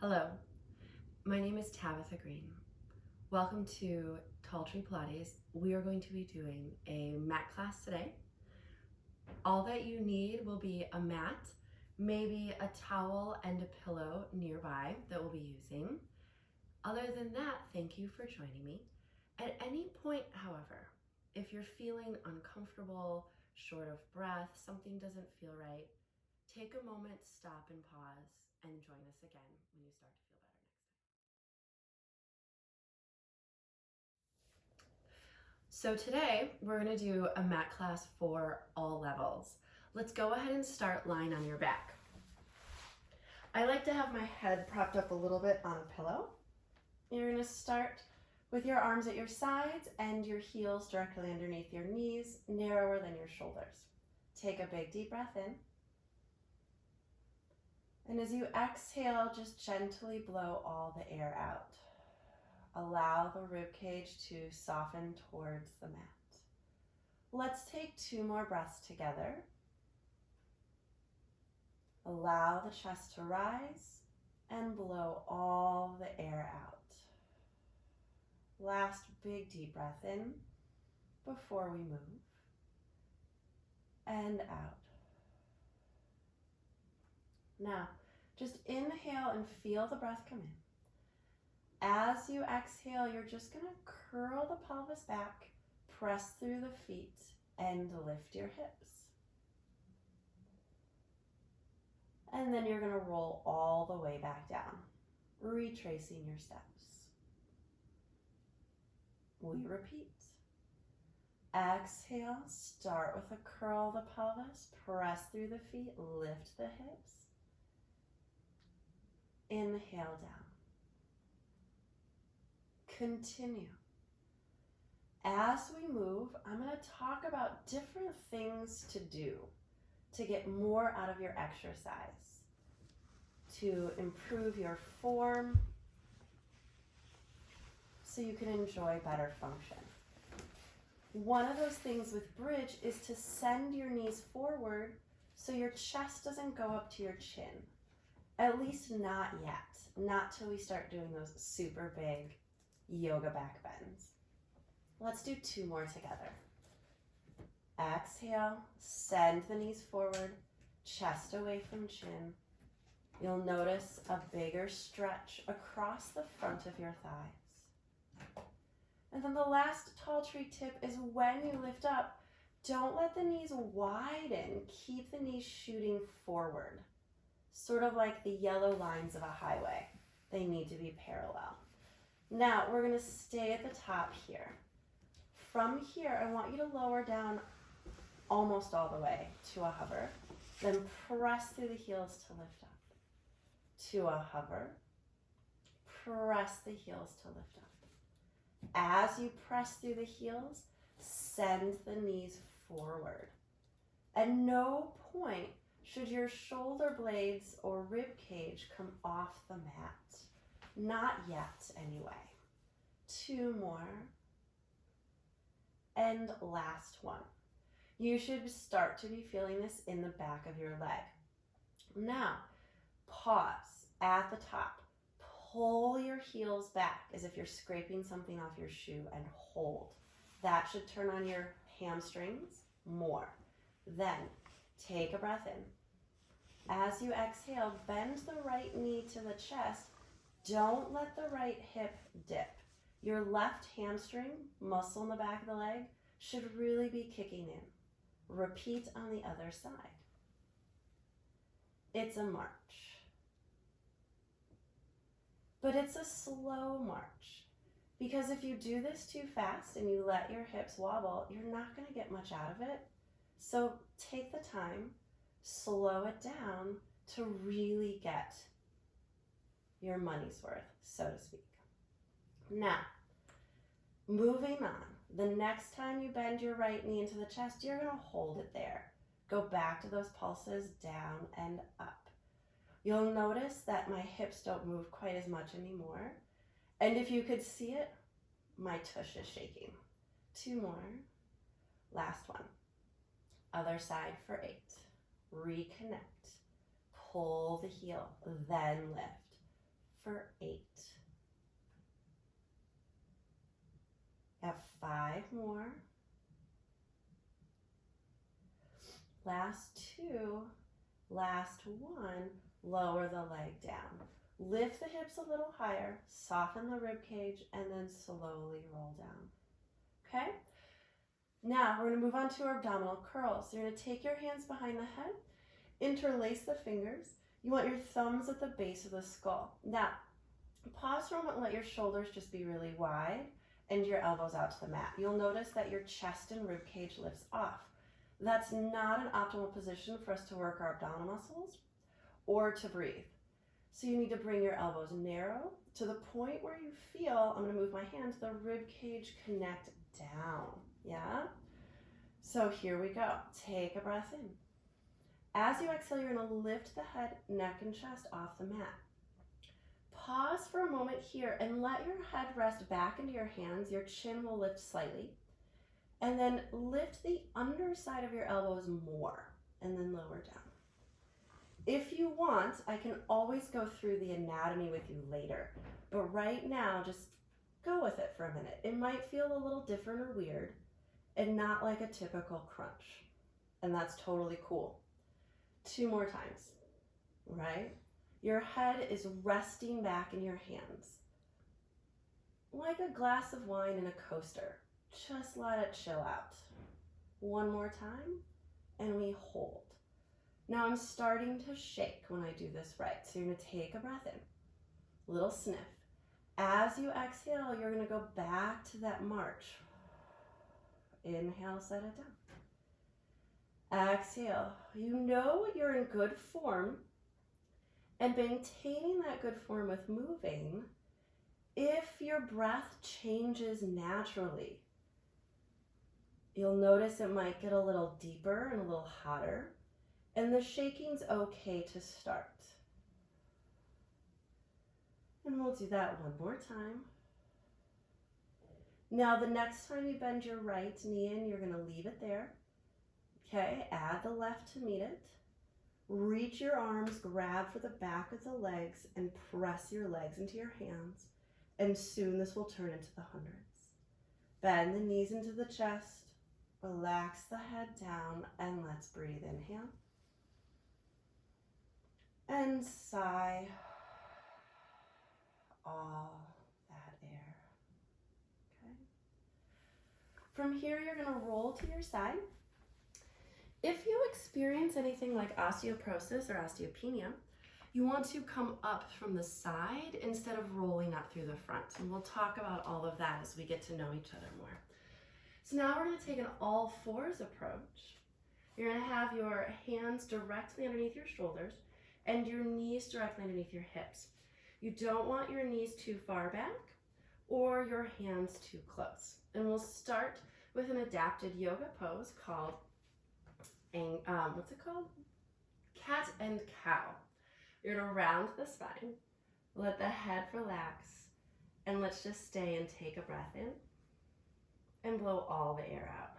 Hello, my name is Tabitha Green. Welcome to Tall Tree Pilates. We are going to be doing a mat class today. All that you need will be a mat, maybe a towel and a pillow nearby that we'll be using. Other than that, thank you for joining me. At any point, however, if you're feeling uncomfortable, short of breath, something doesn't feel right, take a moment, stop and pause, and join us again when you start to feel better next time. So today we're going to do a mat class for all levels. Let's go ahead and start lying on your back. I like to have my head propped up a little bit on a pillow. You're going to start with your arms at your sides and your heels directly underneath your knees, narrower than your shoulders. Take a big deep breath in. And as you exhale, just gently blow all the air out. Allow the rib cage to soften towards the mat. Let's take 2 more breaths together. Allow the chest to rise and blow all the air out. Last big deep breath in before we move. And out. Now, just inhale and feel the breath come in. As you exhale, you're just going to curl the pelvis back, press through the feet, and lift your hips. And then you're going to roll all the way back down, retracing your steps. We repeat. Exhale, start with a curl of the pelvis, press through the feet, lift the hips. Inhale down. Continue. As we move, I'm going to talk about different things to do to get more out of your exercise, to improve your form, so you can enjoy better function. One of those things with bridge is to send your knees forward so your chest doesn't go up to your chin. At least not yet. Not till we start doing those super big yoga back bends. Let's do 2 more together. Exhale, send the knees forward, chest away from chin. You'll notice a bigger stretch across the front of your thighs. And then the last tall tree tip is when you lift up, don't let the knees widen. Keep the knees shooting forward, sort of like the yellow lines of a highway. They need to be parallel. Now, we're going to stay at the top here. From here, I want you to lower down almost all the way to a hover. Then press through the heels to lift up. To a hover. Press the heels to lift up. As you press through the heels, send the knees forward. At no point should your shoulder blades or rib cage come off the mat. Not yet, anyway. 2 more. And last one. You should start to be feeling this in the back of your leg. Now, pause at the top. Pull your heels back as if you're scraping something off your shoe and hold. That should turn on your hamstrings more. Then, take a breath in. As you exhale, bend the right knee to the chest. Don't let the right hip dip. Your left hamstring, muscle in the back of the leg, should really be kicking in. Repeat on the other side. It's a march. But it's a slow march. Because if you do this too fast and you let your hips wobble, you're not going to get much out of it. So take the time, slow it down to really get your money's worth, so to speak. Now, moving on. The next time you bend your right knee into the chest, you're going to hold it there. Go back to those pulses, down and up. You'll notice that my hips don't move quite as much anymore. And if you could see it, my tush is shaking. 2 more. Last one. Other side for 8. Reconnect. Pull the heel, then lift. for 8. Got 5 more. Last 2, last 1, lower the leg down. Lift the hips a little higher, soften the rib cage, and then slowly roll down. Okay? Now we're going to move on to our abdominal curls. So you're going to take your hands behind the head, interlace the fingers. You want your thumbs at the base of the skull. Now, pause for a moment, let your shoulders just be really wide and your elbows out to the mat. You'll notice that your chest and rib cage lifts off. That's not an optimal position for us to work our abdominal muscles or to breathe. So you need to bring your elbows narrow to the point where you feel, I'm going to move my hands, the rib cage connect down. Yeah? So here we go. Take a breath in. As you exhale, you're going to lift the head, neck, and chest off the mat. Pause for a moment here and let your head rest back into your hands. Your chin will lift slightly. And then lift the underside of your elbows more and then lower down. If you want, I can always go through the anatomy with you later. But right now, just go with it for a minute. It might feel a little different or weird and not like a typical crunch. And that's totally cool. 2 more times, right? Your head is resting back in your hands. Like a glass of wine in a coaster. Just let it chill out. 1 more time, and we hold. Now I'm starting to shake when I do this right. So you're going to take a breath in, little sniff. As you exhale, you're going to go back to that march. Inhale, set it down. Exhale. You know you're in good form and maintaining that good form with moving if your breath changes naturally. You'll notice it might get a little deeper and a little hotter, and the shaking's okay to start. And we'll do that 1 more time. Now the next time you bend your right knee in, you're going to leave it there. Okay, add the left to meet it. Reach your arms, grab for the back of the legs, and press your legs into your hands. And soon this will turn into the hundreds. Bend the knees into the chest. Relax the head down, and let's breathe. Inhale. And sigh all that air. Okay. From here, you're going to roll to your side. If you experience anything like osteoporosis or osteopenia, you want to come up from the side instead of rolling up through the front. And we'll talk about all of that as we get to know each other more. So now we're going to take an all fours approach. You're going to have your hands directly underneath your shoulders and your knees directly underneath your hips. You don't want your knees too far back or your hands too close. And we'll start with an adapted yoga pose called, what's it called? Cat and cow. You're going to round the spine, let the head relax, and let's just stay and take a breath in and blow all the air out.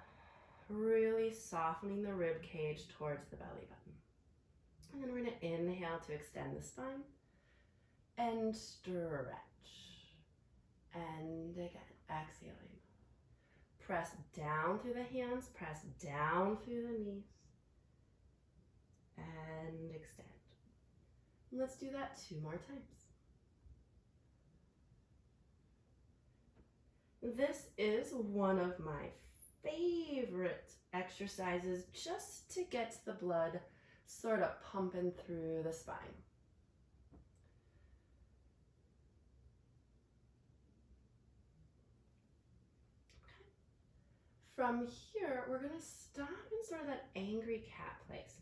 Really softening the rib cage towards the belly button. And then we're going to inhale to extend the spine and stretch. And again, exhaling. Press down through the hands, press down through the knees, and extend. Let's do that 2 more times. This is one of my favorite exercises just to get the blood sort of pumping through the spine. Okay. From here, we're going to stop in sort of that angry cat place.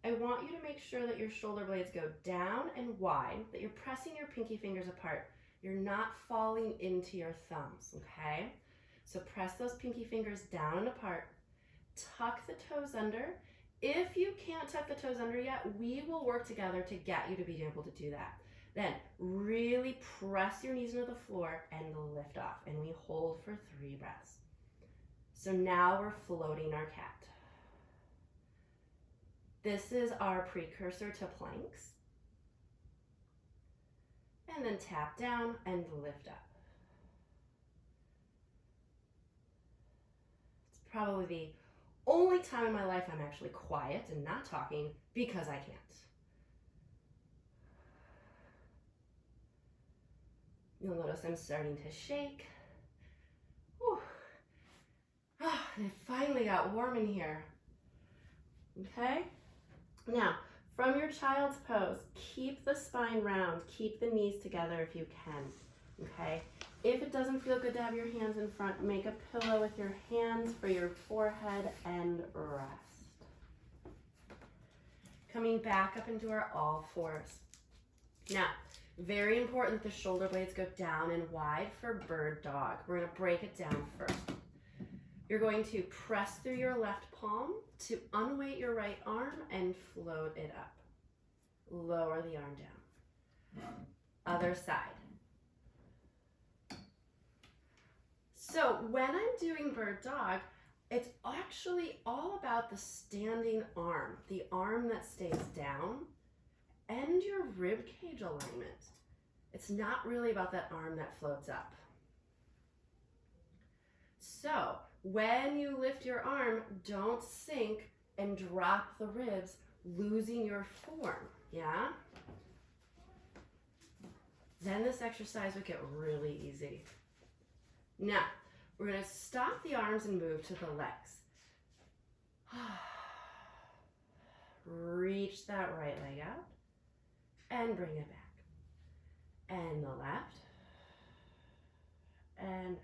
I want you to make sure that your shoulder blades go down and wide, that you're pressing your pinky fingers apart. You're not falling into your thumbs, okay? So press those pinky fingers down and apart. Tuck the toes under. If you can't tuck the toes under yet, we will work together to get you to be able to do that. Then really press your knees into the floor and lift off. And we hold for 3 breaths. So now we're floating our cat. This is our precursor to planks. and then tap down and lift up. It's probably the only time in my life I'm actually quiet and not talking because I can't. You'll notice I'm starting to shake. Whew. Ah, and it finally got warm in here. Okay? Now, from your child's pose, keep the spine round. Keep the knees together if you can. Okay? If it doesn't feel good to have your hands in front, make a pillow with your hands for your forehead and rest. Coming back up into our all fours. Now, very important that the shoulder blades go down and wide for bird dog. We're going to break it down first. You're going to press through your left palm to unweight your right arm and float it up. Lower the arm down. Other side. So when I'm doing bird dog, it's actually all about the standing arm, the arm that stays down, and your rib cage alignment. It's not really about that arm that floats up. So when you lift your arm, don't sink and drop the ribs, losing your form, yeah? Then this exercise would get really easy. Now, we're going to stop the arms and move to the legs. Reach that right leg out and bring it back. And the left and out.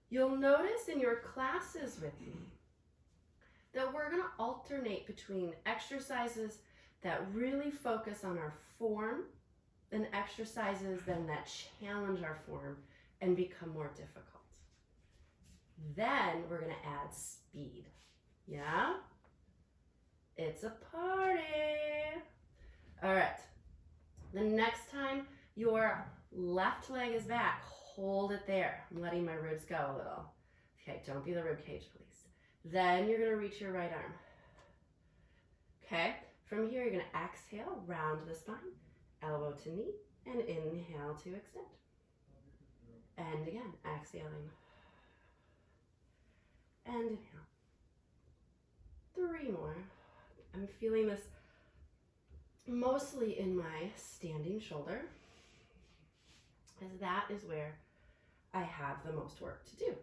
You'll notice in your classes with me that we're going to alternate between exercises that really focus on our form and exercises then that challenge our form and become more difficult. Then we're going to add speed. Yeah? It's a party. All right. The next time your left leg is back, hold it there. I'm letting my ribs go a little. Okay, don't be the rib cage, please. Then you're going to reach your right arm. Okay, from here you're going to exhale, round the spine, elbow to knee, and inhale to extend. And again, exhaling. And inhale. 3 more. I'm feeling this mostly in my standing shoulder, as that is where I have the most work to do.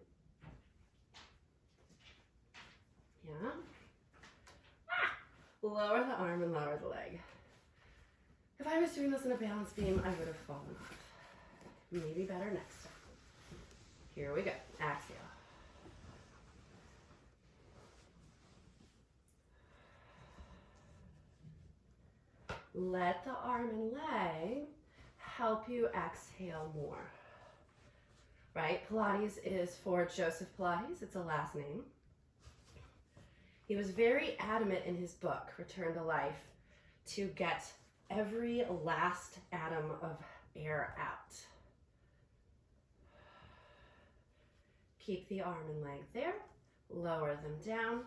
Yeah. Lower the arm and lower the leg. If I was doing this in a balance beam, I would have fallen off. Maybe better next time. Here we go. Exhale. Let the arm and leg help you exhale more. Right? Pilates is for Joseph Pilates. It's a last name. He was very adamant in his book, Return to Life, to get every last atom of air out. Keep the arm and leg there. Lower them down.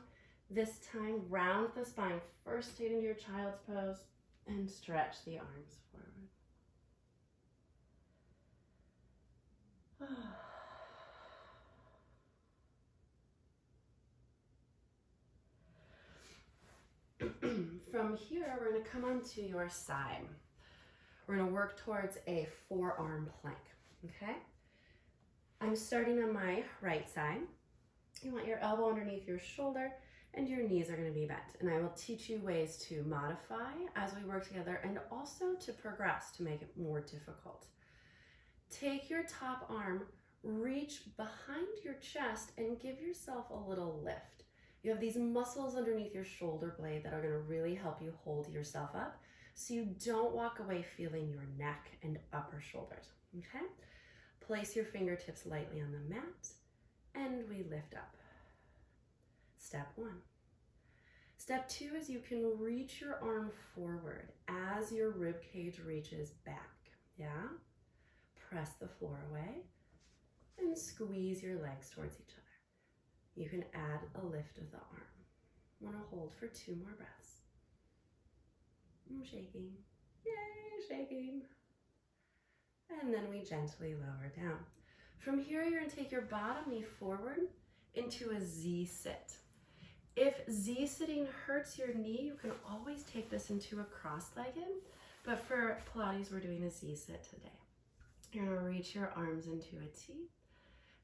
This time, round the spine. First, take into your child's pose and stretch the arms forward. From here, we're going to come onto your side. We're going to work towards a forearm plank, okay? I'm starting on my right side. You want your elbow underneath your shoulder and your knees are going to be bent. And I will teach you ways to modify as we work together and also to progress to make it more difficult. Take your top arm, reach behind your chest and give yourself a little lift. You have these muscles underneath your shoulder blade that are going to really help you hold yourself up so you don't walk away feeling your neck and upper shoulders, okay? Place your fingertips lightly on the mat and we lift up. Step 1. Step 2 is you can reach your arm forward as your rib cage reaches back, yeah? Press the floor away and squeeze your legs towards each other. You can add a lift of the arm. I'm going to hold for 2 more breaths. I'm shaking. Yay, shaking. and then we gently lower down. From here, you're gonna take your bottom knee forward into a Z sit. If Z sitting hurts your knee, you can always take this into a cross-legged, but for Pilates, we're doing a Z sit today. You're gonna reach your arms into a T,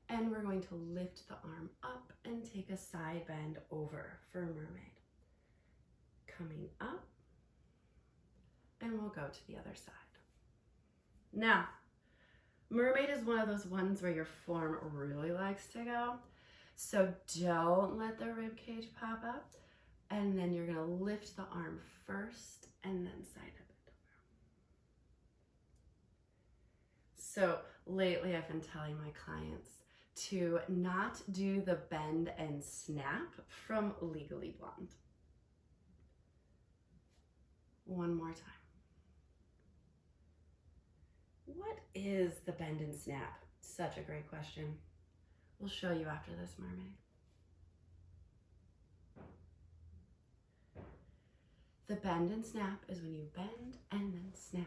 and we're going to lift the arm up and take a side bend over for a mermaid. Coming up, and we'll go to the other side. Now, mermaid is one of those ones where your form really likes to go, so don't let the rib cage pop up, and then you're gonna lift the arm first and then side bend over. So lately I've been telling my clients to not do the bend and snap from Legally Blonde. One more time. What is the bend and snap? Such a great question. We'll show you after this, mermaid. The bend and snap is when you bend and then snap.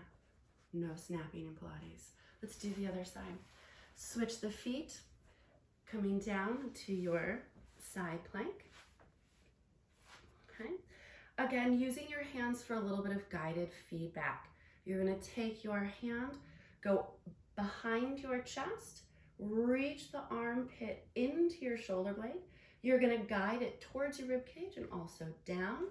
No snapping in Pilates. Let's do the other side. Switch the feet, coming down to your side plank. Okay. Again, using your hands for a little bit of guided feedback. You're gonna take your hand, go behind your chest, reach the armpit into your shoulder blade. You're gonna guide it towards your rib cage and also down.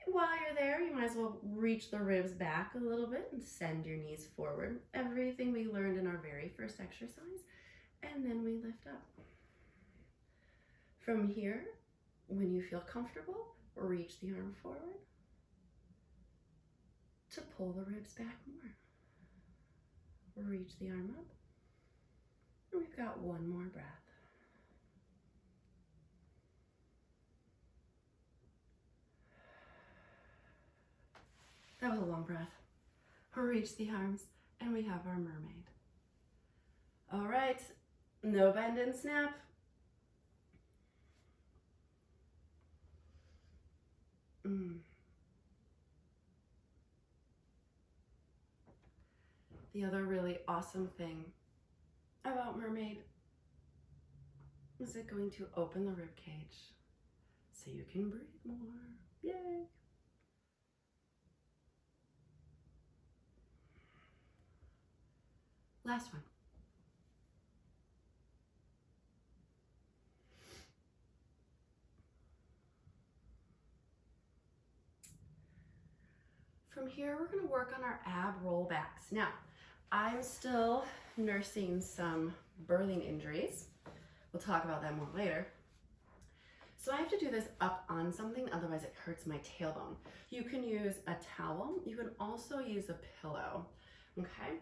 And while you're there, you might as well reach the ribs back a little bit and send your knees forward. Everything we learned in our very first exercise. And then we lift up. From here, when you feel comfortable, reach the arm forward to pull the ribs back more. Reach the arm up. And we've got one more breath. That was a long breath. Reach the arms, and we have our mermaid. All right, no bend and snap. The other really awesome thing about mermaid is it going to open the rib cage so you can breathe more. Yay! Last one. From here, we're gonna work on our ab rollbacks. Now, I'm still nursing some birthing injuries. We'll talk about that more later. So I have to do this up on something, otherwise it hurts my tailbone. You can use a towel. You can also use a pillow, okay?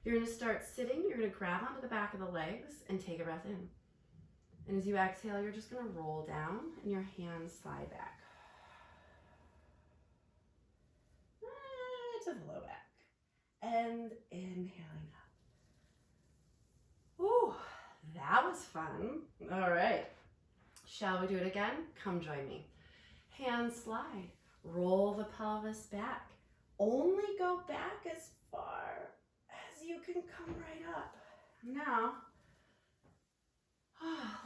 You're gonna start sitting, you're gonna grab onto the back of the legs and take a breath in. And as you exhale, you're just gonna roll down and your hands slide back. To the low back. And inhaling up. Ooh, that was fun. All right. Shall we do it again? Come join me. Hands slide. Roll the pelvis back. Only go back as far as you can come right up. Now,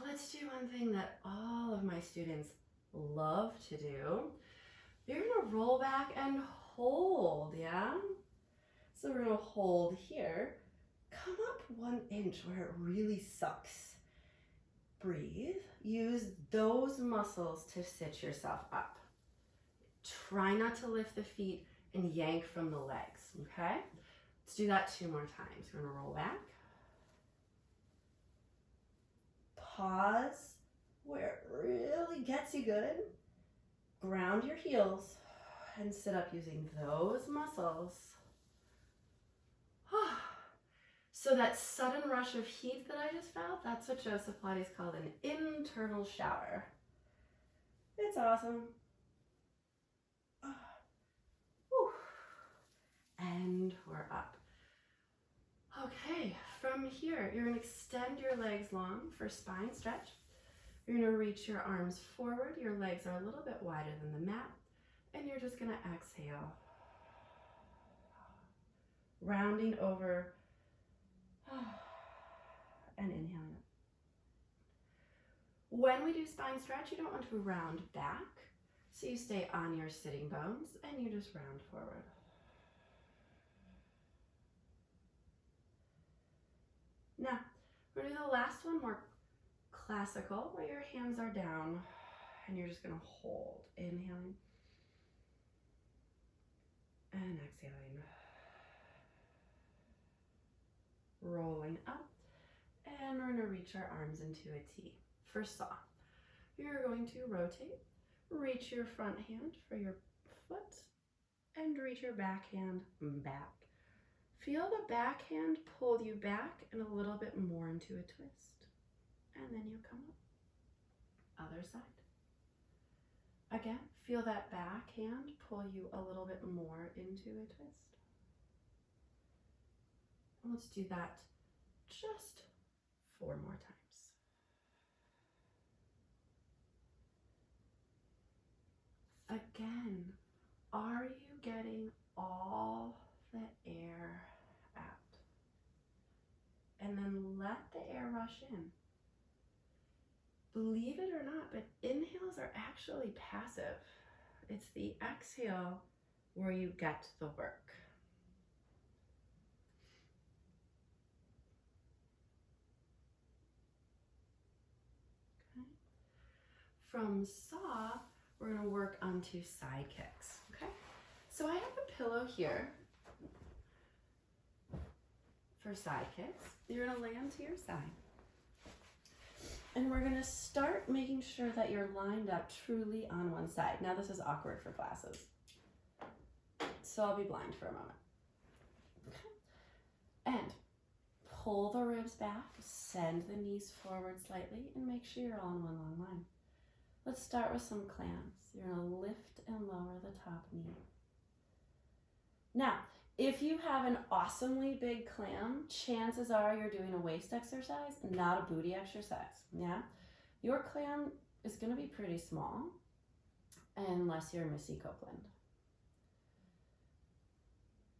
let's do one thing that all of my students love to do. You're gonna roll back and hold, yeah? So we're gonna hold here. Come up 1 inch where it really sucks. Breathe. Use those muscles to sit yourself up. Try not to lift the feet and yank from the legs, okay? Let's do that 2 more times. We're gonna roll back. Pause where it really gets you good. Ground your heels and sit up using those muscles. So that sudden rush of heat that I just felt, that's what Joseph Pilates called an internal shower. It's awesome. And we're up. Okay, from here, you're gonna extend your legs long for spine stretch. You're gonna reach your arms forward. Your legs are a little bit wider than the mat. And you're just gonna exhale. Rounding over And inhaling up. When we do spine stretch, you don't want to round back. So you stay on your sitting bones and you just round forward. Now, we're going to do the last one, more classical, where your hands are down and you're just going to hold. Inhaling and exhaling. Rolling up. And we're going to reach our arms into a T. For saw, you're going to rotate, reach your front hand for your foot, and reach your back hand back. Feel the back hand pull you back and a little bit more into a twist. And then you come up. Other side. Again, feel that back hand pull you a little bit more into a twist. And let's do that just 4 more times. Again, are you getting all the air out? And then let the air rush in. Believe it or not, but inhales are actually passive. It's the exhale where you get the work. Okay. From saw, we're going to work onto side kicks. Okay. So I have a pillow here for side kicks. You're going to lay onto your side. And we're going to start making sure that you're lined up truly on one side. Now this is awkward for classes, so I'll be blind for a moment. Okay. And pull the ribs back, send the knees forward slightly, and make sure you're all in one long line. Let's start with some clams. You're going to lift and lower the top knee. Now, if you have an awesomely big clam, chances are you're doing a waist exercise, not a booty exercise. Yeah? Your clam is going to be pretty small unless you're Missy Copeland.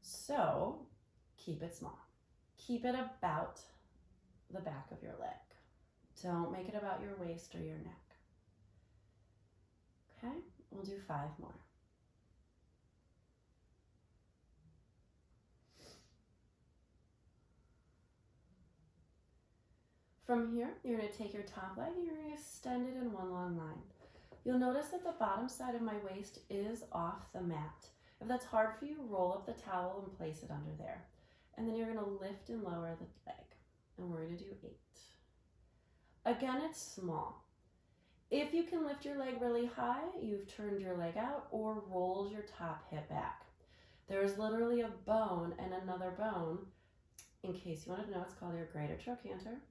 So, keep it small. Keep it about the back of your leg. Don't make it about your waist or your neck. Okay? We'll do 5 more. From here, you're going to take your top leg and you're going to extend it in one long line. You'll notice that the bottom side of my waist is off the mat. If that's hard for you, roll up the towel and place it under there. And then you're going to lift and lower the leg. And we're going to do 8. Again, it's small. If you can lift your leg really high, you've turned your leg out or rolled your top hip back. There's literally a bone and another bone, in case you wanted to know, it's called your greater trochanter,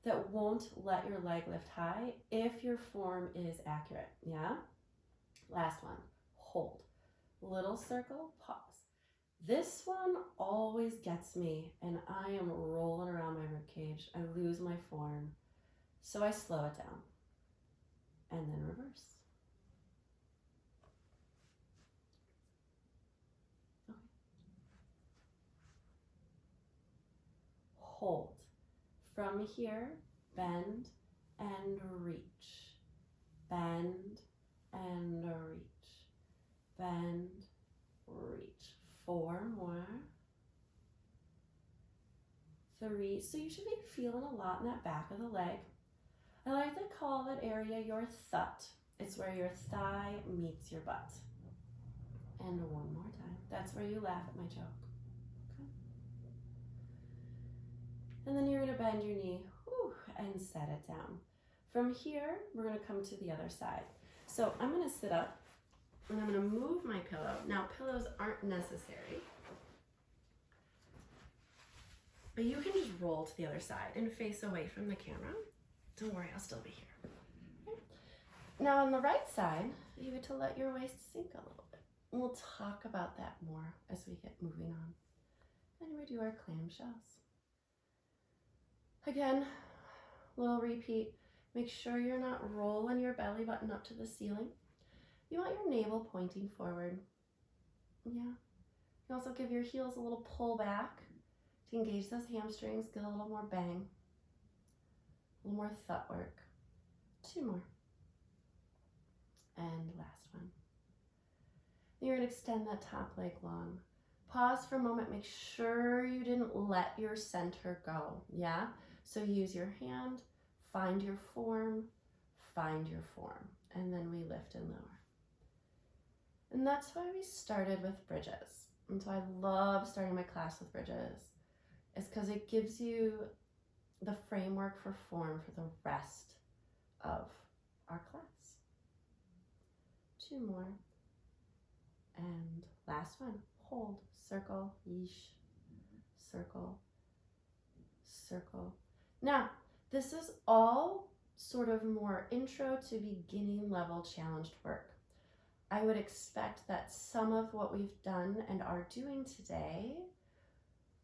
that won't let your leg lift high if your form is accurate. Yeah? Last one. Hold. Little circle, pause. This one always gets me and I am rolling around my rib cage. I lose my form. So I slow it down and then reverse. Okay. Hold. From here, bend and reach. Bend and reach. Bend, reach. 4 more. 3. So you should be feeling a lot in that back of the leg. I like to call that area your thut. It's where your thigh meets your butt. And 1 more time. That's where you laugh at my joke. Okay. And then you're going to bend your knee and set it down. From here, we're going to come to the other side. So I'm going to sit up and I'm going to move my pillow. Now, pillows aren't necessary, but you can just roll to the other side and face away from the camera. Don't worry, I'll still be here. Okay. Now, on the right side, you get to let your waist sink a little bit. And we'll talk about that more as we get moving on. And we do our clamshells. Again, little repeat. Make sure you're not rolling your belly button up to the ceiling. You want your navel pointing forward. Yeah. You also give your heels a little pull back to engage those hamstrings, get a little more bang, a little more thought work. 2 more. And last one. You're going to extend that top leg long. Pause for a moment. Make sure you didn't let your center go. Yeah? So use your hand, find your form, and then we lift and lower. And that's why we started with bridges. And so I love starting my class with bridges, is because it gives you the framework for form for the rest of our class. 2 more. And last one. Hold, circle, yeesh, circle, circle. Now, this is all sort of more intro to beginning level challenged work. I would expect that some of what we've done and are doing today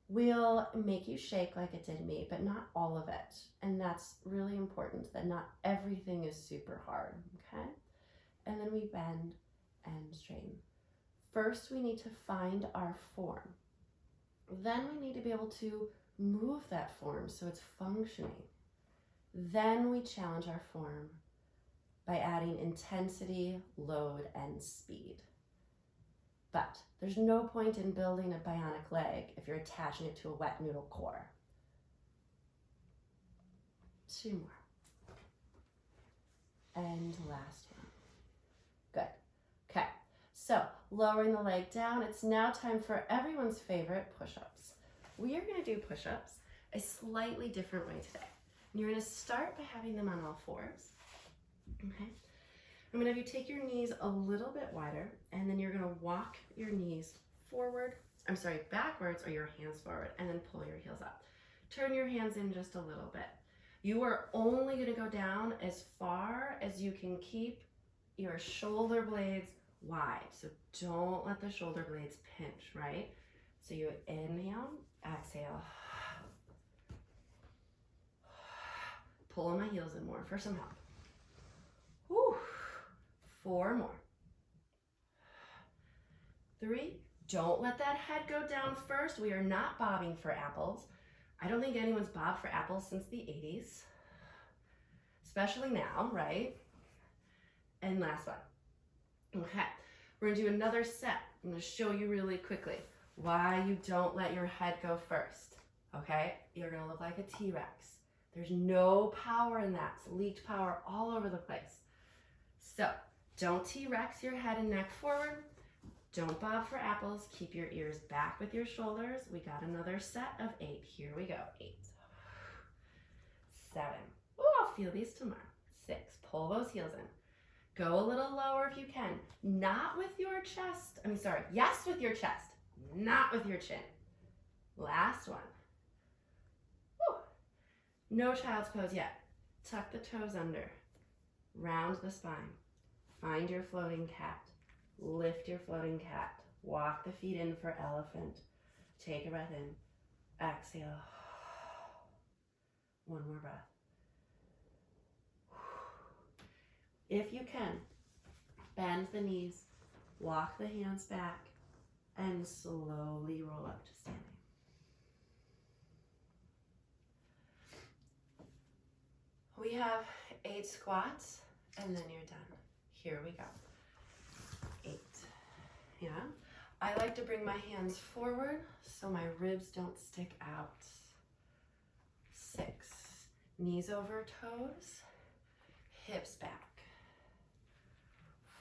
will make you shake like it did me, but not all of it. And that's really important, that not everything is super hard, okay? And then we bend and straighten. First, we need to find our form. Then we need to be able to move that form so it's functioning. Then we challenge our form by adding intensity, load, and speed. But there's no point in building a bionic leg if you're attaching it to a wet noodle core. 2 more. And last one. Good. Okay. So lowering the leg down, it's now time for everyone's favorite push-ups. We are going to do push-ups a slightly different way today. You're going to start by having them on all fours. Okay. I'm going to have you take your knees a little bit wider, and then you're going to walk your knees backwards, or your hands forward, and then pull your heels up. Turn your hands in just a little bit. You are only going to go down as far as you can keep your shoulder blades wide. So don't let the shoulder blades pinch, right? So you inhale, exhale. Pulling my heels in more for some help. Whew. 4 more. 3. Don't let that head go down first. We are not bobbing for apples. I don't think anyone's bobbed for apples since the 80s. Especially now, right? And last one. Okay. We're going to do another set. I'm going to show you really quickly why you don't let your head go first. Okay? You're going to look like a T-Rex. There's no power in that. It's leaked power all over the place. So don't T-Rex your head and neck forward. Don't bob for apples. Keep your ears back with your shoulders. We got another set of 8. Here we go. 8. 7. Oh, I'll feel these tomorrow. 6. Pull those heels in. Go a little lower if you can. Not with your chest. Yes, with your chest. Not with your chin. Last one. Woo. No child's pose yet. Tuck the toes under. Round the spine. Find your floating cat. Lift your floating cat. Walk the feet in for elephant. Take a breath in. Exhale. 1 more breath. If you can, bend the knees, walk the hands back, and slowly roll up to standing. We have 8 squats, and then you're done. Here we go. 8. Yeah. I like to bring my hands forward so my ribs don't stick out. 6. Knees over toes, hips back.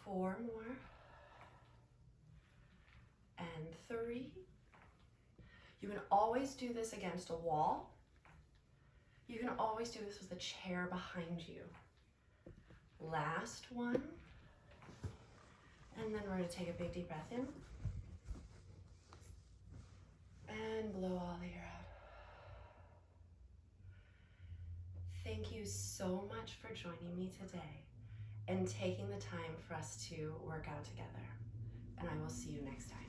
4 more. And 3. You can always do this against a wall. You can always do this with a chair behind you. Last one. And then we're going to take a big deep breath in. And blow all the air out. Thank you so much for joining me today and taking the time for us to work out together. And I will see you next time.